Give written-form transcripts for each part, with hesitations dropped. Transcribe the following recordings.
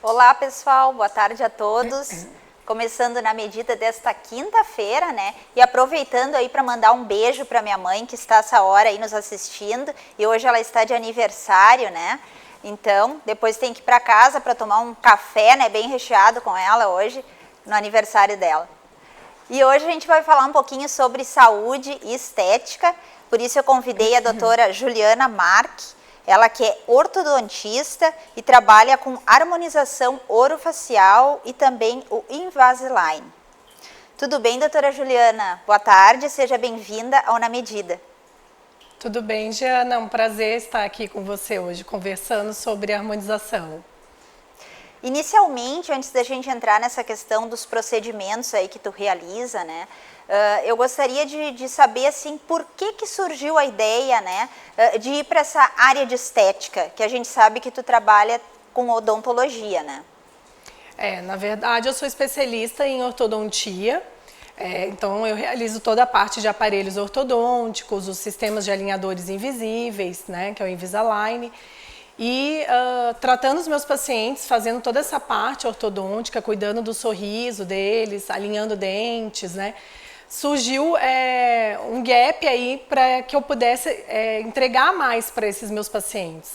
Olá, pessoal, boa tarde a todos. Começando na medida desta quinta-feira, né? E aproveitando aí para mandar um beijo para minha mãe, que está essa hora aí nos assistindo. E hoje ela está de aniversário, né? Então, depois tem que ir para casa para tomar um café, né? Bem recheado com ela hoje, no aniversário dela. E hoje a gente vai falar um pouquinho sobre saúde e estética. Por isso eu convidei a doutora Juliana Marque. Ela que é ortodontista e trabalha com harmonização orofacial e também o Invisalign. Tudo bem, doutora Juliana? Boa tarde, seja bem-vinda ao Na Medida. Tudo bem, Giana? É um prazer estar aqui com você hoje, conversando sobre harmonização. Inicialmente, antes da gente entrar nessa questão dos procedimentos aí que tu realiza, né? Eu gostaria de saber, assim, por que surgiu a ideia, né, de ir para essa área de estética, que a gente sabe que tu trabalha com odontologia, né? Na verdade, eu sou especialista em ortodontia, então eu realizo toda a parte de aparelhos ortodônticos, os sistemas de alinhadores invisíveis, né, que é o Invisalign, e tratando os meus pacientes, fazendo toda essa parte ortodôntica, cuidando do sorriso deles, alinhando dentes, né? Surgiu um gap aí para que eu pudesse entregar mais para esses meus pacientes.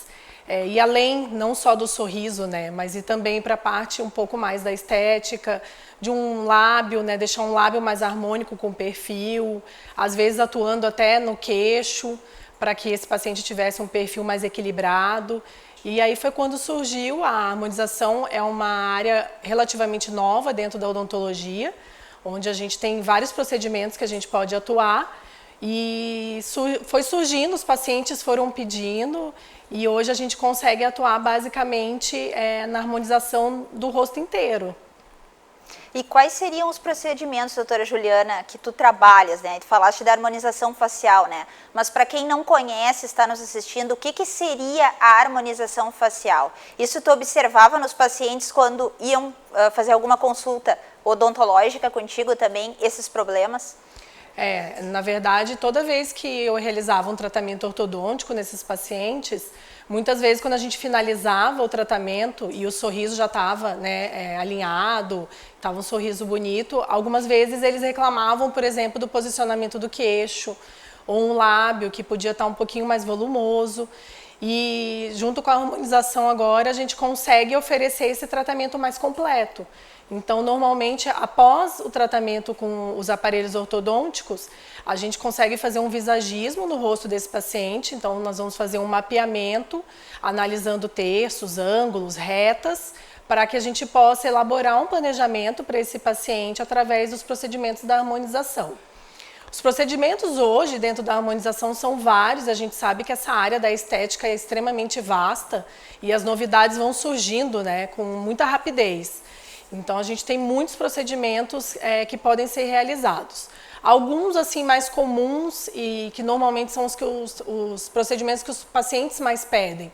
E além, não só do sorriso, né, mas e também para a parte um pouco mais da estética, de um lábio, né, deixar um lábio mais harmônico com o perfil, às vezes atuando até no queixo, para que esse paciente tivesse um perfil mais equilibrado. E aí foi quando surgiu a harmonização, é uma área relativamente nova dentro da odontologia, onde a gente tem vários procedimentos que a gente pode atuar e foi surgindo, os pacientes foram pedindo e hoje a gente consegue atuar basicamente na harmonização do rosto inteiro. E quais seriam os procedimentos, doutora Juliana, que tu trabalhas, né? Tu falaste da harmonização facial, né? Mas para quem não conhece, está nos assistindo, o que seria a harmonização facial? Isso tu observava nos pacientes quando iam fazer alguma consulta odontológica contigo também, esses problemas? Na verdade, toda vez que eu realizava um tratamento ortodôntico nesses pacientes, muitas vezes quando a gente finalizava o tratamento e o sorriso já estava, né, alinhado, estava um sorriso bonito, algumas vezes eles reclamavam, por exemplo, do posicionamento do queixo, ou um lábio que podia estar um pouquinho mais volumoso. E junto com a harmonização agora, a gente consegue oferecer esse tratamento mais completo. Então, normalmente, após o tratamento com os aparelhos ortodônticos, a gente consegue fazer um visagismo no rosto desse paciente. Então, nós vamos fazer um mapeamento, analisando terços, ângulos, retas, para que a gente possa elaborar um planejamento para esse paciente através dos procedimentos da harmonização. Os procedimentos hoje dentro da harmonização são vários, a gente sabe que essa área da estética é extremamente vasta e as novidades vão surgindo, né, com muita rapidez. Então a gente tem muitos procedimentos que podem ser realizados. Alguns assim mais comuns e que normalmente são os procedimentos que os pacientes mais pedem.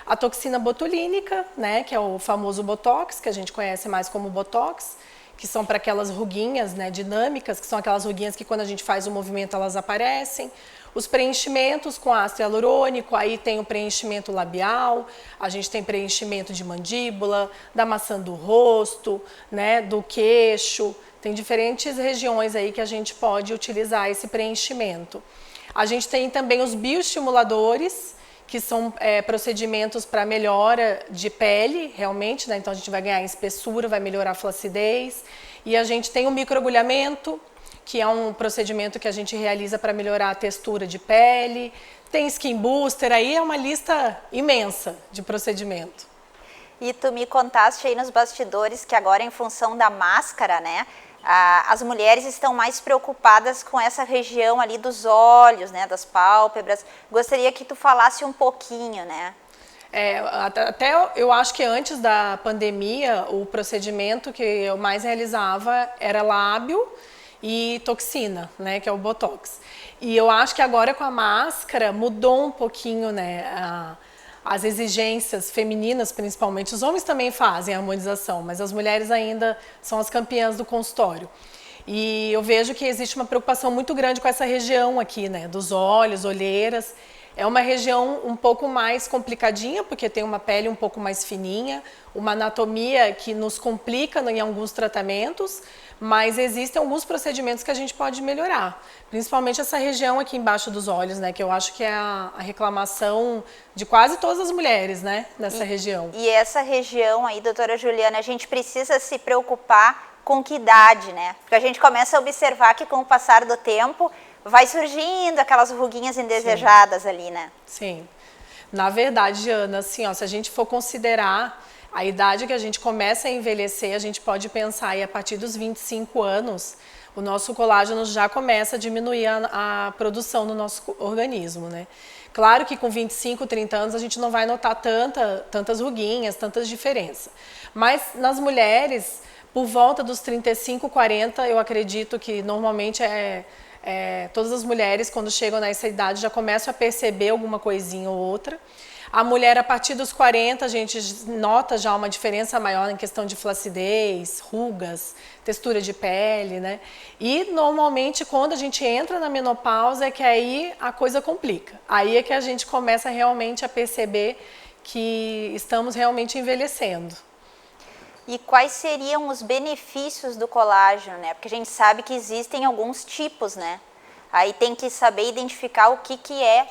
A toxina botulínica, né, que é o famoso Botox, que a gente conhece mais como Botox, que são para aquelas ruguinhas, né, dinâmicas, que são aquelas ruguinhas que quando a gente faz o movimento elas aparecem. Os preenchimentos com ácido hialurônico, aí tem o preenchimento labial, a gente tem preenchimento de mandíbula, da maçã do rosto, né, do queixo. Tem diferentes regiões aí que a gente pode utilizar esse preenchimento. A gente tem também os bioestimuladores, que são procedimentos para melhora de pele, realmente, né? Então a gente vai ganhar espessura, vai melhorar a flacidez. E a gente tem o microagulhamento, que é um procedimento que a gente realiza para melhorar a textura de pele. Tem skin booster, aí é uma lista imensa de procedimento. E tu me contaste aí nos bastidores que agora, em função da máscara, né, as mulheres estão mais preocupadas com essa região ali dos olhos, né, das pálpebras. Gostaria que tu falasse um pouquinho, né? Até eu acho que antes da pandemia, o procedimento que eu mais realizava era lábio e toxina, né, que é o Botox. E eu acho que agora com a máscara mudou um pouquinho, né, as exigências femininas, principalmente. Os homens também fazem a harmonização, mas as mulheres ainda são as campeãs do consultório. E eu vejo que existe uma preocupação muito grande com essa região aqui, né? Dos olhos, olheiras. É uma região um pouco mais complicadinha, porque tem uma pele um pouco mais fininha, uma anatomia que nos complica em alguns tratamentos, mas existem alguns procedimentos que a gente pode melhorar. Principalmente essa região aqui embaixo dos olhos, né? Que eu acho que é a reclamação de quase todas as mulheres, né? Nessa região. E essa região aí, doutora Juliana, a gente precisa se preocupar com que idade, né? Porque a gente começa a observar que com o passar do tempo vai surgindo aquelas ruguinhas indesejadas. Sim. Ali, né? Sim. Na verdade, Ana, assim, ó, se a gente for considerar a idade que a gente começa a envelhecer, a gente pode pensar aí a partir dos 25 anos, o nosso colágeno já começa a diminuir a produção no nosso organismo, né? Claro que com 25, 30 anos a gente não vai notar tantas ruguinhas, tantas diferenças. Mas nas mulheres, por volta dos 35, 40, eu acredito que normalmente todas as mulheres, quando chegam nessa idade, já começam a perceber alguma coisinha ou outra. A mulher, a partir dos 40, a gente nota já uma diferença maior em questão de flacidez, rugas, textura de pele, né? E, normalmente, quando a gente entra na menopausa, é que aí a coisa complica. Aí é que a gente começa realmente a perceber que estamos realmente envelhecendo. E quais seriam os benefícios do colágeno, né? Porque a gente sabe que existem alguns tipos, né? Aí tem que saber identificar o que é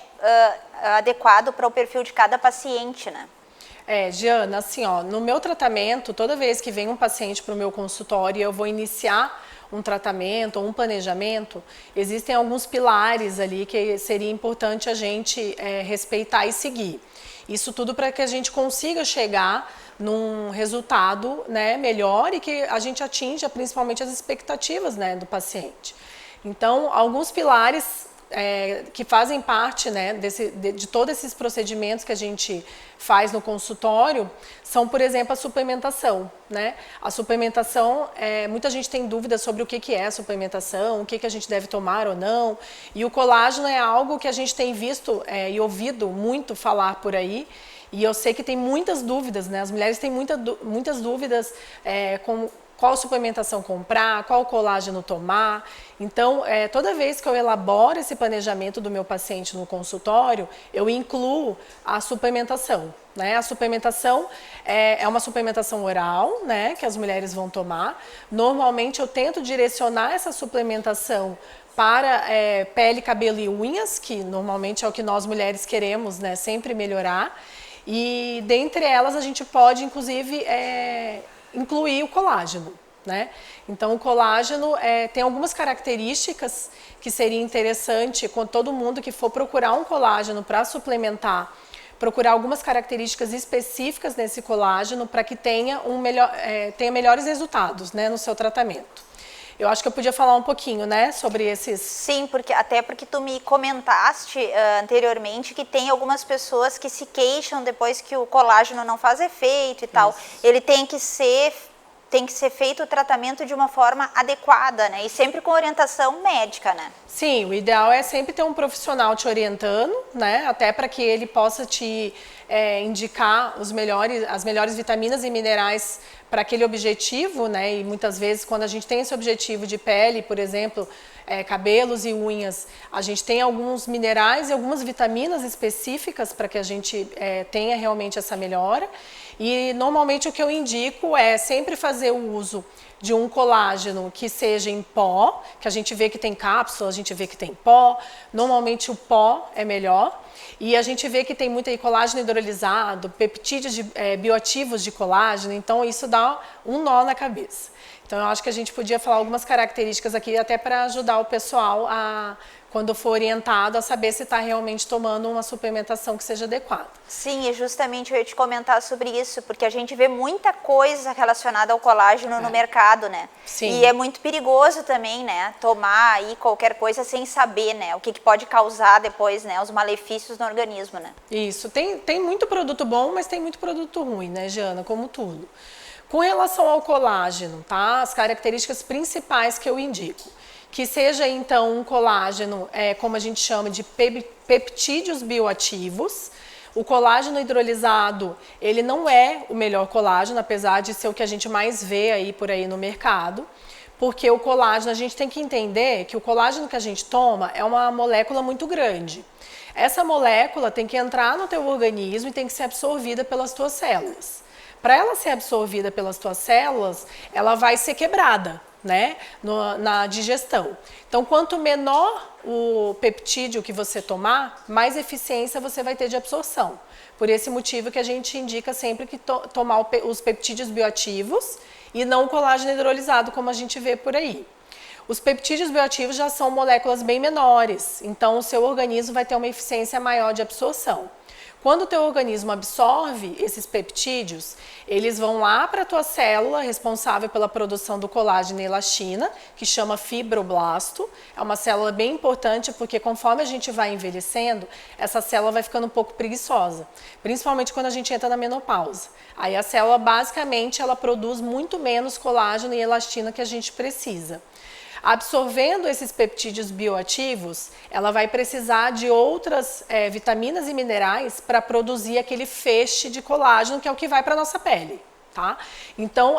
adequado para o perfil de cada paciente, né? Giana, assim, ó, no meu tratamento, toda vez que vem um paciente para o meu consultório e eu vou iniciar um tratamento ou um planejamento, existem alguns pilares ali que seria importante a gente respeitar e seguir. Isso tudo para que a gente consiga chegar num resultado, né, melhor e que a gente atinja principalmente as expectativas, né, do paciente. Então, alguns pilares que fazem parte, né, de todos esses procedimentos que a gente faz no consultório são, por exemplo, a suplementação, né? A suplementação, muita gente tem dúvidas sobre o que é a suplementação, o que a gente deve tomar ou não. E o colágeno é algo que a gente tem visto e ouvido muito falar por aí. E eu sei que tem muitas dúvidas, né? As mulheres têm muitas dúvidas com qual suplementação comprar, qual colágeno tomar. Então, toda vez que eu elaboro esse planejamento do meu paciente no consultório, eu incluo a suplementação, né? A suplementação é uma suplementação oral, né, que as mulheres vão tomar. Normalmente, eu tento direcionar essa suplementação para pele, cabelo e unhas, que normalmente é o que nós mulheres queremos, né, sempre melhorar. E dentre elas, a gente pode, inclusive, incluir o colágeno, né? Então, o colágeno tem algumas características que seria interessante, com todo mundo que for procurar um colágeno para suplementar, procurar algumas características específicas nesse colágeno para que tenha melhores resultados, né, no seu tratamento. Eu acho que eu podia falar um pouquinho, né, sobre esses... Sim, até porque tu me comentaste anteriormente que tem algumas pessoas que se queixam depois que o colágeno não faz efeito e tal. Isso. Ele tem que ser feito o tratamento de uma forma adequada, né? E sempre com orientação médica, né? Sim, o ideal é sempre ter um profissional te orientando, né? Até para que ele possa te indicar as melhores vitaminas e minerais para aquele objetivo, né? E muitas vezes quando a gente tem esse objetivo de pele, por exemplo, cabelos e unhas, a gente tem alguns minerais e algumas vitaminas específicas para que a gente tenha realmente essa melhora. E normalmente o que eu indico é sempre fazer o uso de um colágeno que seja em pó, que a gente vê que tem cápsula, a gente vê que tem pó. Normalmente o pó é melhor. E a gente vê que tem muito aí colágeno hidrolisado, peptídeos bioativos de colágeno, então isso dá um nó na cabeça. Então eu acho que a gente podia falar algumas características aqui até para ajudar o pessoal quando for orientado, a saber se está realmente tomando uma suplementação que seja adequada. Sim, e justamente eu ia te comentar sobre isso, porque a gente vê muita coisa relacionada ao colágeno no mercado, né? Sim. E é muito perigoso também, né? Tomar aí qualquer coisa sem saber, né? O que pode causar depois, né? Os malefícios no organismo, né? Isso. Tem muito produto bom, mas tem muito produto ruim, né, Jana? Como tudo. Com relação ao colágeno, tá? As características principais que eu indico. Que seja, então, um colágeno, como a gente chama de peptídeos bioativos. O colágeno hidrolisado, ele não é o melhor colágeno, apesar de ser o que a gente mais vê aí por aí no mercado. porque o colágeno, a gente tem que entender que o colágeno que a gente toma é uma molécula muito grande. Essa molécula tem que entrar no teu organismo e tem que ser absorvida pelas tuas células. Para ela ser absorvida pelas tuas células, ela vai ser quebrada, né, na digestão. Então, quanto menor o peptídeo que você tomar, mais eficiência você vai ter de absorção. Por esse motivo que a gente indica sempre que tomar os peptídeos bioativos e não o colágeno hidrolisado, como a gente vê por aí. Os peptídeos bioativos já são moléculas bem menores, então o seu organismo vai ter uma eficiência maior de absorção. Quando o teu organismo absorve esses peptídeos, eles vão lá para a tua célula responsável pela produção do colágeno e elastina, que chama fibroblasto. É uma célula bem importante porque conforme a gente vai envelhecendo, essa célula vai ficando um pouco preguiçosa, principalmente quando a gente entra na menopausa. Aí a célula basicamente ela produz muito menos colágeno e elastina que a gente precisa. Absorvendo esses peptídeos bioativos, ela vai precisar de outras vitaminas e minerais para produzir aquele feixe de colágeno que é o que vai para a nossa pele. Tá? Então,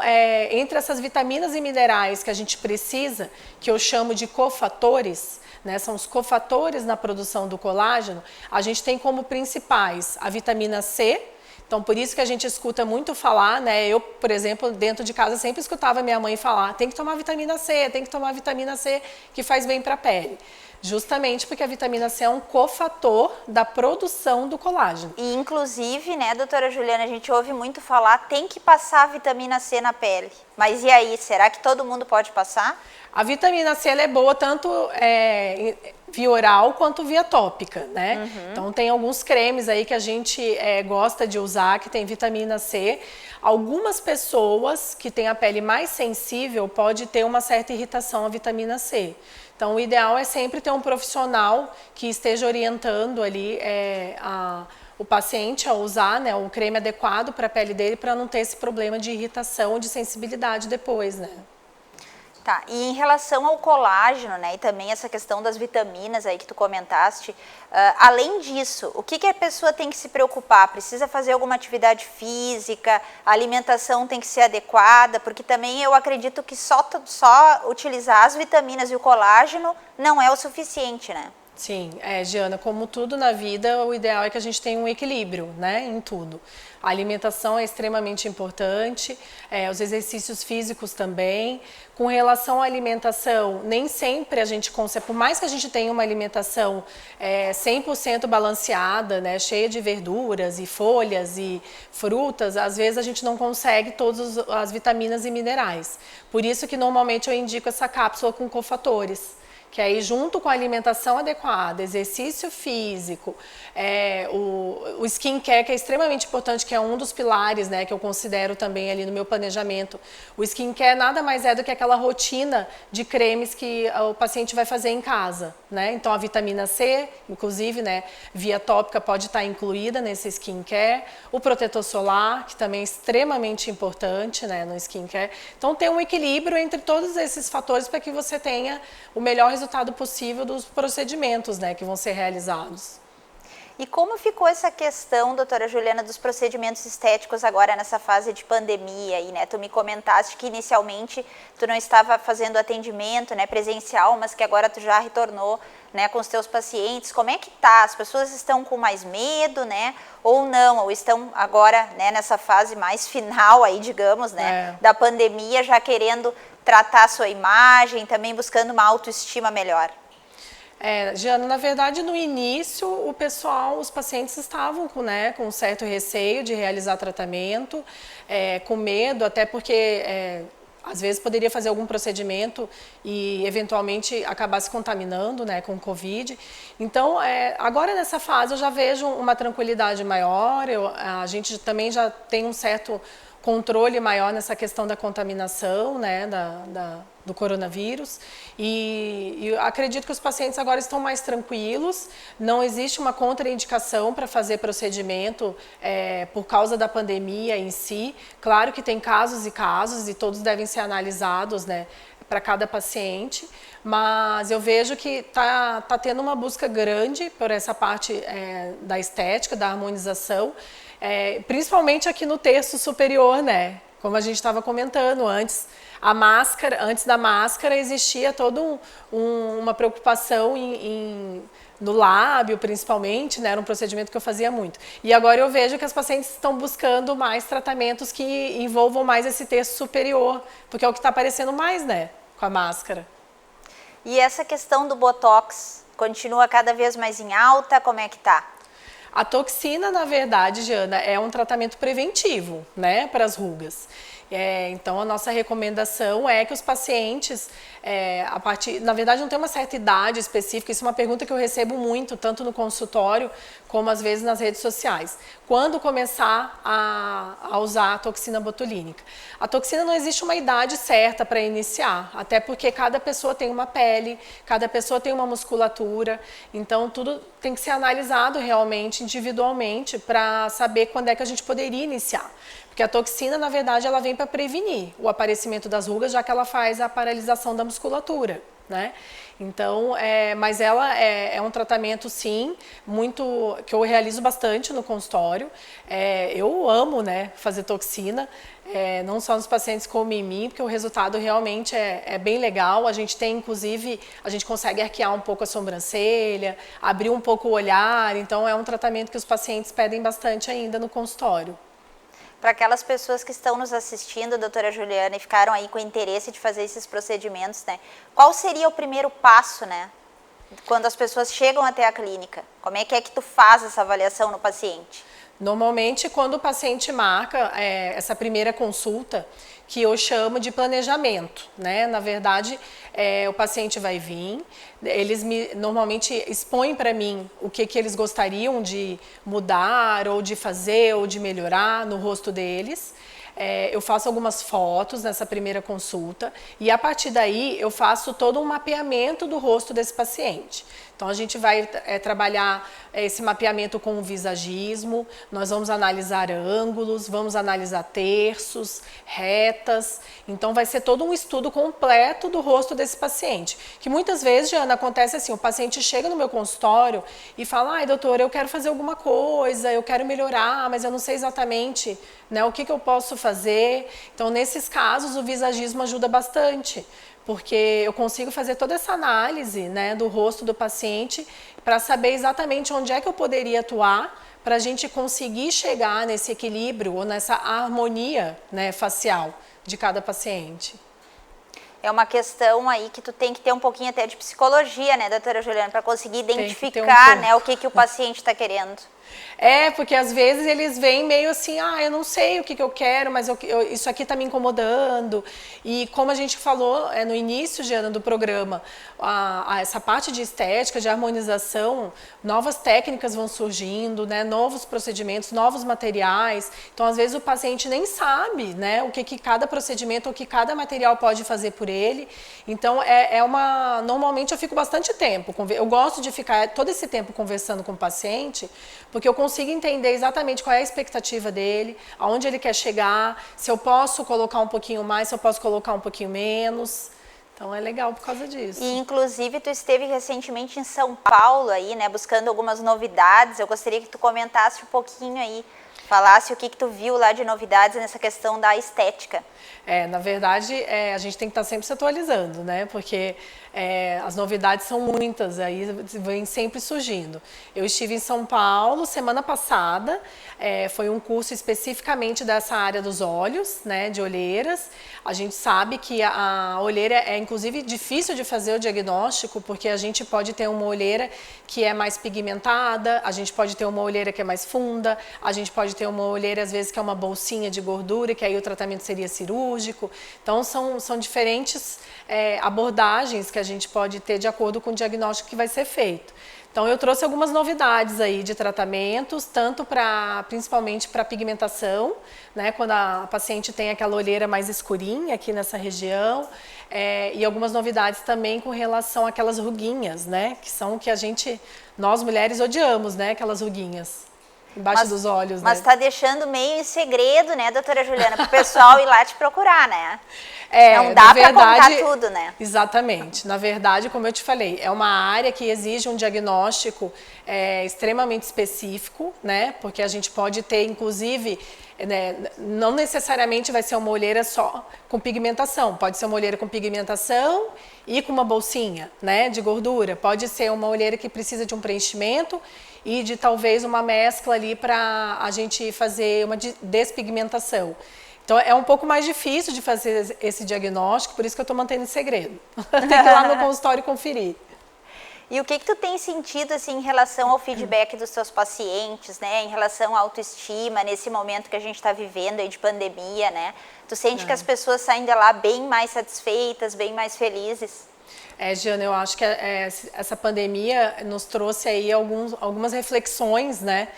entre essas vitaminas e minerais que a gente precisa, que eu chamo de cofatores, né, são os cofatores na produção do colágeno, a gente tem como principais a vitamina C. Então, por isso que a gente escuta muito falar, né? Eu, por exemplo, dentro de casa sempre escutava minha mãe falar, tem que tomar vitamina C, tem que tomar vitamina C, que faz bem para a pele. Justamente porque a vitamina C é um cofator da produção do colágeno. E inclusive, né, doutora Juliana, a gente ouve muito falar, tem que passar a vitamina C na pele. Mas e aí, será que todo mundo pode passar? A vitamina C ela é boa tanto via oral quanto via tópica, né? Uhum. Então tem alguns cremes aí que a gente gosta de usar que tem vitamina C. Algumas pessoas que têm a pele mais sensível pode ter uma certa irritação à vitamina C. Então o ideal é sempre ter um profissional que esteja orientando ali o paciente a usar, né, o creme adequado para a pele dele para não ter esse problema de irritação ou de sensibilidade depois, né? Tá, e em relação ao colágeno, né, e também essa questão das vitaminas aí que tu comentaste, além disso, o que a pessoa tem que se preocupar? Precisa fazer alguma atividade física? A alimentação tem que ser adequada? Porque também eu acredito que só utilizar as vitaminas e o colágeno não é o suficiente, né? Sim, Giana, como tudo na vida, o ideal é que a gente tenha um equilíbrio, né, em tudo. A alimentação é extremamente importante, os exercícios físicos também. Com relação à alimentação, nem sempre a gente consegue, por mais que a gente tenha uma alimentação 100% balanceada, né, cheia de verduras e folhas e frutas, às vezes a gente não consegue todas as vitaminas e minerais. Por isso que normalmente eu indico essa cápsula com cofatores. Que aí junto com a alimentação adequada, exercício físico, o skincare que é extremamente importante, que é um dos pilares, né, que eu considero também ali no meu planejamento. O skincare nada mais é do que aquela rotina de cremes que o paciente vai fazer em casa, né? Então a vitamina C, inclusive, né, via tópica pode estar incluída nesse skincare. O protetor solar, que também é extremamente importante, né, no skincare. Então tem um equilíbrio entre todos esses fatores para que você tenha o melhor resultado possível dos procedimentos, né, que vão ser realizados. E como ficou essa questão, doutora Juliana, dos procedimentos estéticos agora nessa fase de pandemia aí, né? Tu me comentaste que inicialmente tu não estava fazendo atendimento, né, presencial, mas que agora tu já retornou, né, com os teus pacientes. Como é que tá? As pessoas estão com mais medo, né? Ou não? Ou estão agora, né, nessa fase mais final aí, digamos, né, da pandemia, já querendo tratar a sua imagem, também buscando uma autoestima melhor? Giana, na verdade, no início, os pacientes estavam com um certo receio de realizar tratamento, com medo, até porque às vezes poderia fazer algum procedimento e eventualmente acabar se contaminando, né, com Covid. Então, agora nessa fase eu já vejo uma tranquilidade maior, a gente também já tem um certo controle maior nessa questão da contaminação, né, do coronavírus, e eu acredito que os pacientes agora estão mais tranquilos, não existe uma contraindicação para fazer procedimento por causa da pandemia em si. Claro que tem casos e casos e todos devem ser analisados, né, para cada paciente, mas eu vejo que tá tendo uma busca grande por essa parte da estética, da harmonização, principalmente aqui no terço superior, né? Como a gente estava comentando antes, A máscara, antes da máscara, existia toda uma preocupação no lábio, principalmente, né? Era um procedimento que eu fazia muito. E agora eu vejo que as pacientes estão buscando mais tratamentos que envolvam mais esse terço superior, porque é o que está aparecendo mais, né? Com a máscara. E essa questão do Botox continua cada vez mais em alta? Como é que tá? A toxina, na verdade, Jana, é um tratamento preventivo, né, para as rugas. Então, a nossa recomendação é que os pacientes, na verdade, não tem uma certa idade específica, isso é uma pergunta que eu recebo muito, tanto no consultório, como às vezes nas redes sociais. Quando começar a usar a toxina botulínica? A toxina não existe uma idade certa para iniciar, até porque cada pessoa tem uma pele, cada pessoa tem uma musculatura, então tudo tem que ser analisado realmente, individualmente, para saber quando é que a gente poderia iniciar. Porque a toxina, na verdade, ela vem para prevenir o aparecimento das rugas, já que ela faz a paralisação da musculatura, né? Então, mas ela é um tratamento, sim, que eu realizo bastante no consultório. Eu amo, né, fazer toxina, não só nos pacientes como em mim, porque o resultado realmente é bem legal. A gente tem, inclusive, a gente consegue arquear um pouco a sobrancelha, abrir um pouco o olhar. Então, é um tratamento que os pacientes pedem bastante ainda no consultório. Para aquelas pessoas que estão nos assistindo, doutora Juliana, e ficaram aí com interesse de fazer esses procedimentos, né? Qual seria o primeiro passo, né? Quando as pessoas chegam até a clínica? Como é que tu faz essa avaliação no paciente? Normalmente, quando o paciente marca essa primeira consulta, que eu chamo de planejamento, né? Na verdade, o paciente vai vir, eles normalmente expõem para mim o que eles gostariam de mudar, ou de fazer, ou de melhorar no rosto deles. Eu faço algumas fotos nessa primeira consulta e a partir daí eu faço todo um mapeamento do rosto desse paciente. Então a gente vai trabalhar esse mapeamento com o visagismo, nós vamos analisar ângulos, vamos analisar terços, retas, então vai ser todo um estudo completo do rosto desse paciente. Que muitas vezes, Jana, acontece assim, o paciente chega no meu consultório e fala, ai doutora, eu quero fazer alguma coisa, eu quero melhorar, mas eu não sei exatamente, né, o que eu posso fazer. Então nesses casos o visagismo ajuda bastante, porque eu consigo fazer toda essa análise, né, do rosto do paciente para saber exatamente onde é que eu poderia atuar para a gente conseguir chegar nesse equilíbrio ou nessa harmonia, né, facial de cada paciente. É uma questão aí que tu tem que ter um pouquinho até de psicologia, né, doutora Juliana, para conseguir identificar, né, o que o paciente está querendo. Porque às vezes eles vêm meio assim, eu não sei o que eu quero, mas isso aqui está me incomodando. E como a gente falou no início, Giana, do programa, essa parte de estética, de harmonização, novas técnicas vão surgindo, né, novos procedimentos, novos materiais. Então, às vezes o paciente nem sabe, né, o que cada procedimento ou que cada material pode fazer por ele. Então, normalmente eu fico bastante tempo, eu gosto de ficar todo esse tempo conversando com o paciente, porque eu consigo entender exatamente qual é a expectativa dele, aonde ele quer chegar, se eu posso colocar um pouquinho mais, se eu posso colocar um pouquinho menos. Então é legal por causa disso. E inclusive tu esteve recentemente em São Paulo aí, né, buscando algumas novidades. Eu gostaria que tu comentasse um pouquinho aí, falasse o que tu viu lá de novidades nessa questão da estética. Na verdade, a gente tem que estar sempre se atualizando, né? Porque as novidades são muitas, aí vem sempre surgindo. Eu estive em São Paulo semana passada, foi um curso especificamente dessa área dos olhos, né? De olheiras. A gente sabe que a olheira é inclusive difícil de fazer o diagnóstico, porque a gente pode ter uma olheira que é mais pigmentada, a gente pode ter uma olheira que é mais funda, a gente pode ter uma olheira às vezes que é uma bolsinha de gordura, que aí o tratamento seria cirúrgico. Então são diferentes abordagens que a gente pode ter de acordo com o diagnóstico que vai ser feito. Então eu trouxe algumas novidades aí de tratamentos, tanto principalmente para pigmentação, né, quando a paciente tem aquela olheira mais escurinha aqui nessa região, e algumas novidades também com relação àquelas ruguinhas, né, que são o que nós mulheres odiamos, né, aquelas ruguinhas. embaixo dos olhos, mas né? tá deixando meio em segredo, né, doutora Juliana, pro pessoal ir lá te procurar, né? Não dá para contar tudo, né? Exatamente. Na verdade, como eu te falei, é uma área que exige um diagnóstico extremamente específico, né? Porque a gente pode ter, inclusive, né, não necessariamente vai ser uma olheira só com pigmentação. Pode ser uma olheira com pigmentação e com uma bolsinha, né, de gordura. Pode ser uma olheira que precisa de um preenchimento e de talvez uma mescla ali para a gente fazer uma despigmentação. Então, é um pouco mais difícil de fazer esse diagnóstico, por isso que eu estou mantendo em segredo. Tem que ir lá no consultório conferir. E o que tu tem sentido, assim, em relação ao feedback dos teus pacientes, né? Em relação à autoestima, nesse momento que a gente está vivendo aí de pandemia, né? Tu sente que as pessoas saem de lá bem mais satisfeitas, bem mais felizes? Giana, eu acho que essa pandemia nos trouxe aí algumas reflexões, né?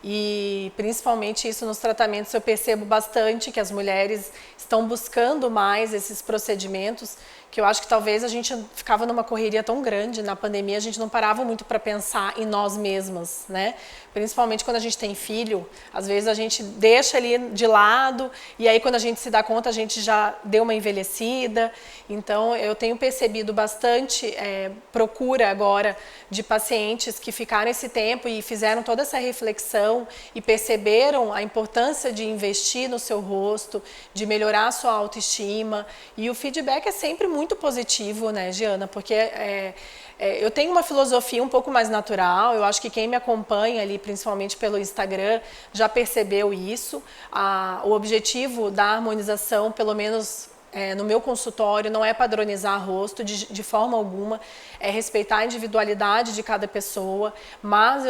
E principalmente isso nos tratamentos eu percebo bastante que as mulheres estão buscando mais esses procedimentos, que eu acho que talvez a gente ficava numa correria tão grande na pandemia, a gente não parava muito para pensar em nós mesmas, né? Principalmente quando a gente tem filho, às vezes a gente deixa ali de lado e aí quando a gente se dá conta a gente já deu uma envelhecida. Então eu tenho percebido bastante procura agora de pacientes que ficaram esse tempo e fizeram toda essa reflexão e perceberam a importância de investir no seu rosto, de melhorar a sua autoestima, e o feedback é sempre muito positivo, né, Giana? Porque eu tenho uma filosofia um pouco mais natural, eu acho que quem me acompanha ali, principalmente pelo Instagram, já percebeu isso. O objetivo da harmonização, pelo menos no meu consultório, não é padronizar rosto de forma alguma, é respeitar a individualidade de cada pessoa, mas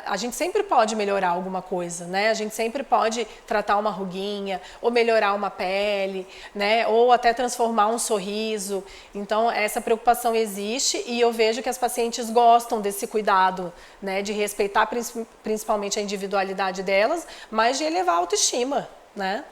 a gente sempre pode melhorar alguma coisa, né? A gente sempre pode tratar uma ruguinha, ou melhorar uma pele, né? Ou até transformar um sorriso. Então, essa preocupação existe e eu vejo que as pacientes gostam desse cuidado, né? De respeitar principalmente a individualidade delas, mas de elevar a autoestima, né?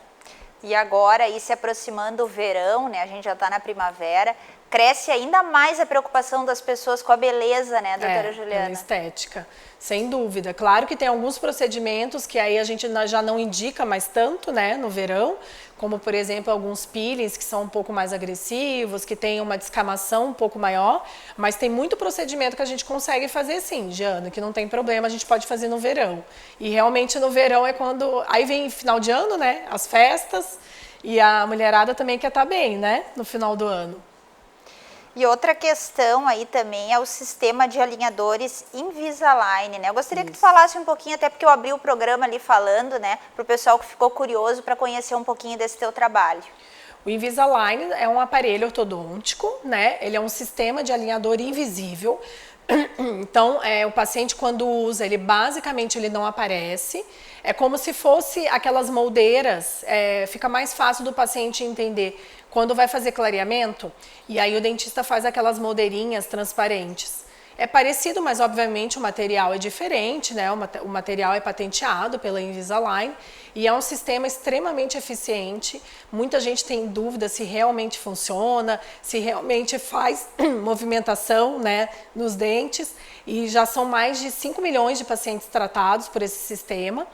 E agora, aí se aproximando o verão, né? A gente já está na primavera, cresce ainda mais a preocupação das pessoas com a beleza, né, doutora Juliana? A estética, sem dúvida. Claro que tem alguns procedimentos que aí a gente já não indica mais tanto, né, no verão, como, por exemplo, alguns peelings que são um pouco mais agressivos, que tem uma descamação um pouco maior, mas tem muito procedimento que a gente consegue fazer sim, Giana, que não tem problema, a gente pode fazer no verão. E realmente no verão é quando... Aí vem final de ano, né, as festas, e a mulherada também quer estar bem, né, no final do ano. E outra questão aí também é o sistema de alinhadores Invisalign, né? Eu gostaria que tu falasse um pouquinho, até porque eu abri o programa ali falando, né, para o pessoal que ficou curioso para conhecer um pouquinho desse teu trabalho. O Invisalign é um aparelho ortodôntico, né? Ele é um sistema de alinhador invisível. Então, o paciente quando usa, ele basicamente ele não aparece. É como se fosse aquelas moldeiras, fica mais fácil do paciente entender quando vai fazer clareamento, e aí o dentista faz aquelas moldeirinhas transparentes. É parecido, mas obviamente o material é diferente, né? O material é patenteado pela Invisalign e é um sistema extremamente eficiente. Muita gente tem dúvida se realmente funciona, se realmente faz movimentação, né, nos dentes, e já são mais de 5 milhões de pacientes tratados por esse sistema.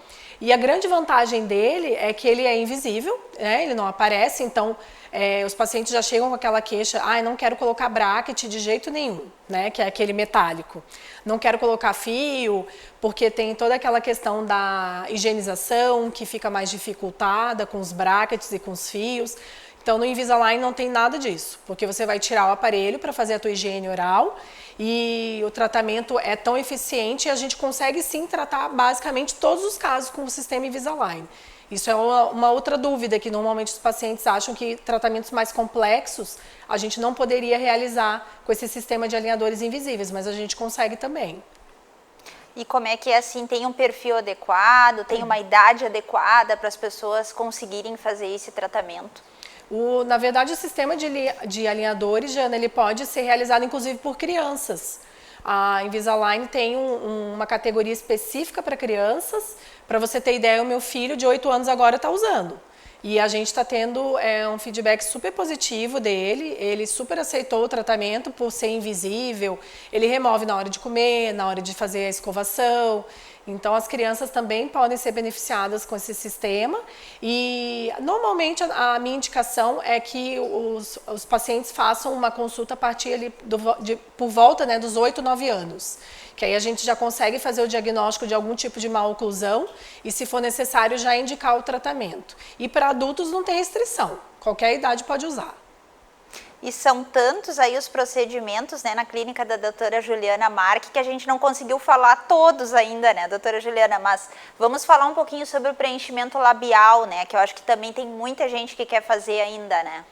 E a grande vantagem dele é que ele é invisível, né? Ele não aparece, então os pacientes já chegam com aquela queixa, não quero colocar bracket de jeito nenhum, né? Que é aquele metálico. Não quero colocar fio, porque tem toda aquela questão da higienização, que fica mais dificultada com os brackets e com os fios. Então, no Invisalign não tem nada disso, porque você vai tirar o aparelho para fazer a tua higiene oral e o tratamento é tão eficiente e a gente consegue sim tratar basicamente todos os casos com o sistema Invisalign. Isso é uma outra dúvida que normalmente os pacientes acham que tratamentos mais complexos a gente não poderia realizar com esse sistema de alinhadores invisíveis, mas a gente consegue também. E como é que é assim, tem um perfil adequado, tem uma idade adequada para as pessoas conseguirem fazer esse tratamento? Na verdade, o sistema de alinhadores, Jana, ele pode ser realizado inclusive por crianças. A Invisalign tem uma categoria específica para crianças. Para você ter ideia, o meu filho de 8 anos agora está usando. E a gente está tendo um feedback super positivo dele, ele super aceitou o tratamento por ser invisível, ele remove na hora de comer, na hora de fazer a escovação. Então, as crianças também podem ser beneficiadas com esse sistema e, normalmente, a minha indicação é que os pacientes façam uma consulta a partir ali por volta, né, dos 8, 9 anos. Que aí a gente já consegue fazer o diagnóstico de algum tipo de maloclusão e, se for necessário, já indicar o tratamento. E para adultos não tem restrição, qualquer idade pode usar. E são tantos aí os procedimentos, né, na clínica da doutora Juliana Marque, que a gente não conseguiu falar todos ainda, né, doutora Juliana? Mas vamos falar um pouquinho sobre o preenchimento labial, né, que eu acho que também tem muita gente que quer fazer ainda, né?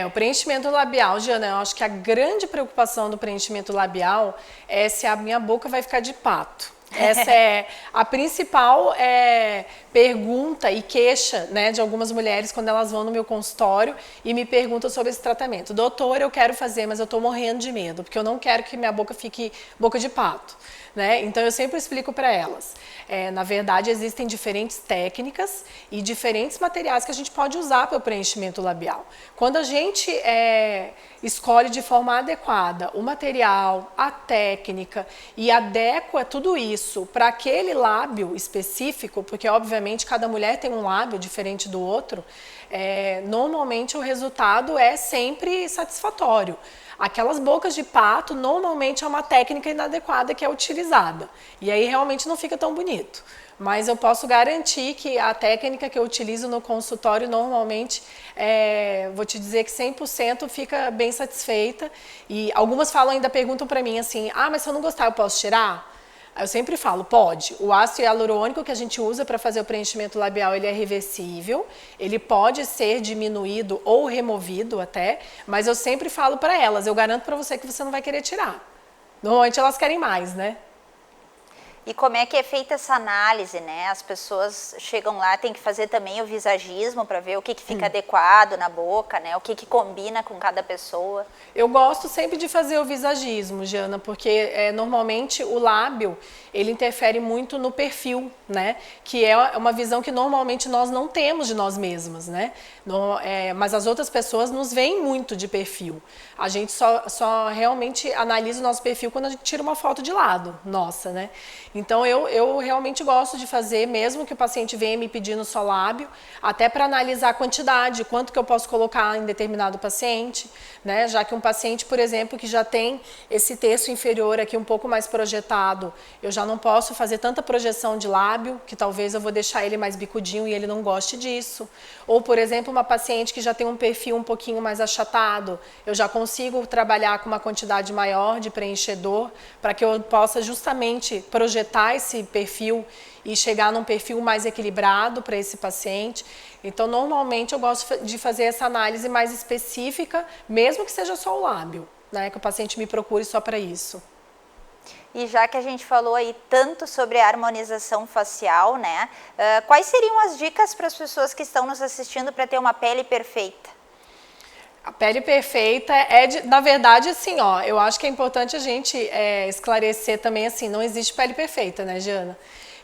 O preenchimento labial, Giana, eu acho que a grande preocupação do preenchimento labial é se a minha boca vai ficar de pato. Essa é a principal pergunta e queixa, né, de algumas mulheres quando elas vão no meu consultório e me perguntam sobre esse tratamento. Doutor, eu quero fazer, mas eu estou morrendo de medo, porque eu não quero que minha boca fique boca de pato. Né? Então, eu sempre explico para elas. Na verdade, existem diferentes técnicas e diferentes materiais que a gente pode usar para o preenchimento labial. Quando a gente escolhe de forma adequada o material, a técnica e adequa tudo isso para aquele lábio específico, porque obviamente cada mulher tem um lábio diferente do outro, normalmente o resultado é sempre satisfatório. Aquelas bocas de pato normalmente é uma técnica inadequada que é utilizada. E aí realmente não fica tão bonito. Mas eu posso garantir que a técnica que eu utilizo no consultório normalmente, vou te dizer que 100% fica bem satisfeita. E algumas ainda perguntam para mim assim, mas se eu não gostar eu posso tirar? Eu sempre falo, pode. O ácido hialurônico que a gente usa para fazer o preenchimento labial, ele é reversível, ele pode ser diminuído ou removido até, mas eu sempre falo para elas, eu garanto para você que você não vai querer tirar. Normalmente elas querem mais, né? E como é que é feita essa análise, né? As pessoas chegam lá, tem que fazer também o visagismo para ver o que fica adequado na boca, né? O que combina com cada pessoa. Eu gosto sempre de fazer o visagismo, Giana, porque normalmente o lábio, ele interfere muito no perfil, né? Que é uma visão que normalmente nós não temos de nós mesmas, né? Mas as outras pessoas nos veem muito de perfil. A gente só realmente analisa o nosso perfil quando a gente tira uma foto de lado, nossa, né? Então, eu realmente gosto de fazer, mesmo que o paciente venha me pedindo só lábio, até para analisar a quantidade, quanto que eu posso colocar em determinado paciente, né? Já que um paciente, por exemplo, que já tem esse terço inferior aqui um pouco mais projetado, eu já não posso fazer tanta projeção de lábio, que talvez eu vou deixar ele mais bicudinho e ele não goste disso. Ou, por exemplo, uma paciente que já tem um perfil um pouquinho mais achatado, eu já consigo trabalhar com uma quantidade maior de preenchedor para que eu possa justamente projetar esse perfil e chegar num perfil mais equilibrado para esse paciente. Então, normalmente eu gosto de fazer essa análise mais específica, mesmo que seja só o lábio, né? Que o paciente me procure só para isso. E já que a gente falou aí tanto sobre a harmonização facial, né? Quais seriam as dicas para as pessoas que estão nos assistindo para ter uma pele perfeita? A pele perfeita na verdade, assim, eu acho que é importante a gente esclarecer também, assim, não existe pele perfeita, né, Giana?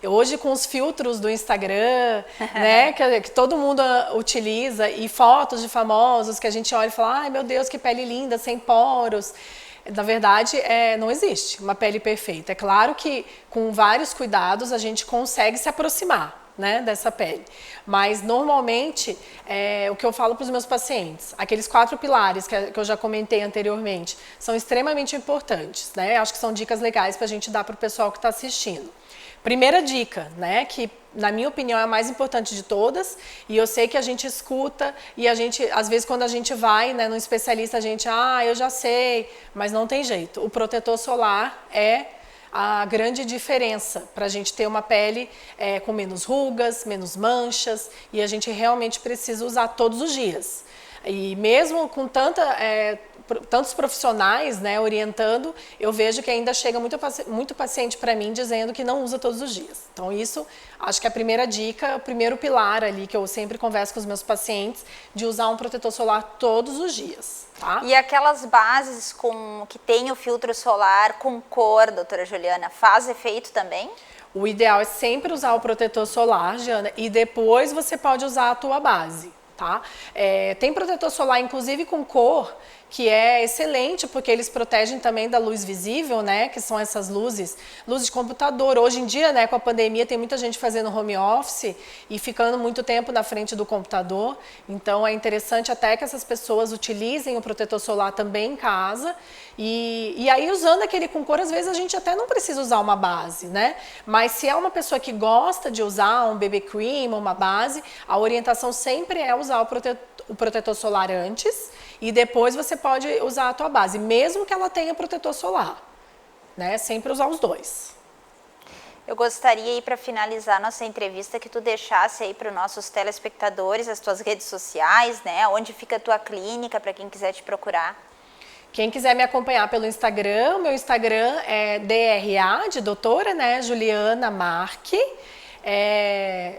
Hoje, com os filtros do Instagram, né, que todo mundo utiliza, e fotos de famosos que a gente olha e fala, ai, meu Deus, que pele linda, sem poros. Na verdade, não existe uma pele perfeita. É claro que com vários cuidados a gente consegue se aproximar, né, dessa pele. Mas, normalmente, o que eu falo para os meus pacientes, aqueles 4 pilares que eu já comentei anteriormente, são extremamente importantes, né? Acho que são dicas legais para a gente dar para o pessoal que está assistindo. Primeira dica, né, que na minha opinião é a mais importante de todas, e eu sei que a gente escuta e a gente, às vezes quando a gente vai, né, no especialista, a gente, eu já sei, mas não tem jeito. O protetor solar é a grande diferença para a gente ter uma pele com menos rugas, menos manchas, e a gente realmente precisa usar todos os dias. E mesmo com tantos profissionais, né, orientando, eu vejo que ainda chega muito paciente para mim dizendo que não usa todos os dias. Então isso, acho que é a primeira dica, o primeiro pilar ali que eu sempre converso com os meus pacientes, de usar um protetor solar todos os dias. Tá? E aquelas bases que tem o filtro solar com cor, doutora Juliana, faz efeito também? O ideal é sempre usar o protetor solar, Jana, e depois você pode usar a tua base. tá? Tem protetor solar, inclusive com cor, que é excelente, porque eles protegem também da luz visível, né? Que são essas luzes de computador. Hoje em dia, né, com a pandemia, tem muita gente fazendo home office e ficando muito tempo na frente do computador. Então, é interessante até que essas pessoas utilizem o protetor solar também em casa. E aí, usando aquele com cor, às vezes a gente até não precisa usar uma base, né? Mas se é uma pessoa que gosta de usar um BB cream, uma base, a orientação sempre é usar o protetor solar antes e depois você pode usar a tua base, mesmo que ela tenha protetor solar, né? Sempre usar os dois. Eu gostaria aí, para finalizar nossa entrevista, que tu deixasse aí para os nossos telespectadores as tuas redes sociais, né? Onde fica a tua clínica, para quem quiser te procurar. Quem quiser me acompanhar pelo Instagram, meu Instagram é DRA, de doutora, né? Juliana Marque.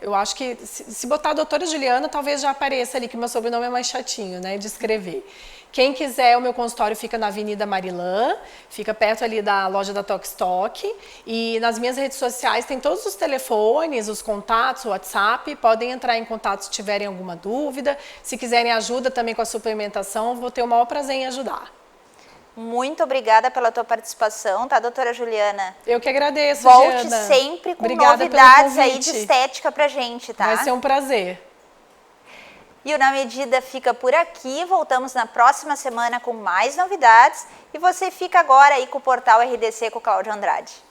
Eu acho que se botar doutora Juliana, talvez já apareça ali, que meu sobrenome é mais chatinho, né, de escrever. Quem quiser, o meu consultório fica na Avenida Marilã, fica perto ali da loja da Tokstok. E nas minhas redes sociais tem todos os telefones, os contatos, o WhatsApp. Podem entrar em contato se tiverem alguma dúvida. Se quiserem ajuda também com a suplementação, vou ter o maior prazer em ajudar. Muito obrigada pela tua participação, tá, doutora Juliana? Eu que agradeço, Volte Diana. sempre com Obrigada novidades aí de estética pra gente, tá? Vai ser um prazer. E o Na Medida fica por aqui, voltamos na próxima semana com mais novidades e você fica agora aí com o Portal RDC com o Cláudio Andrade.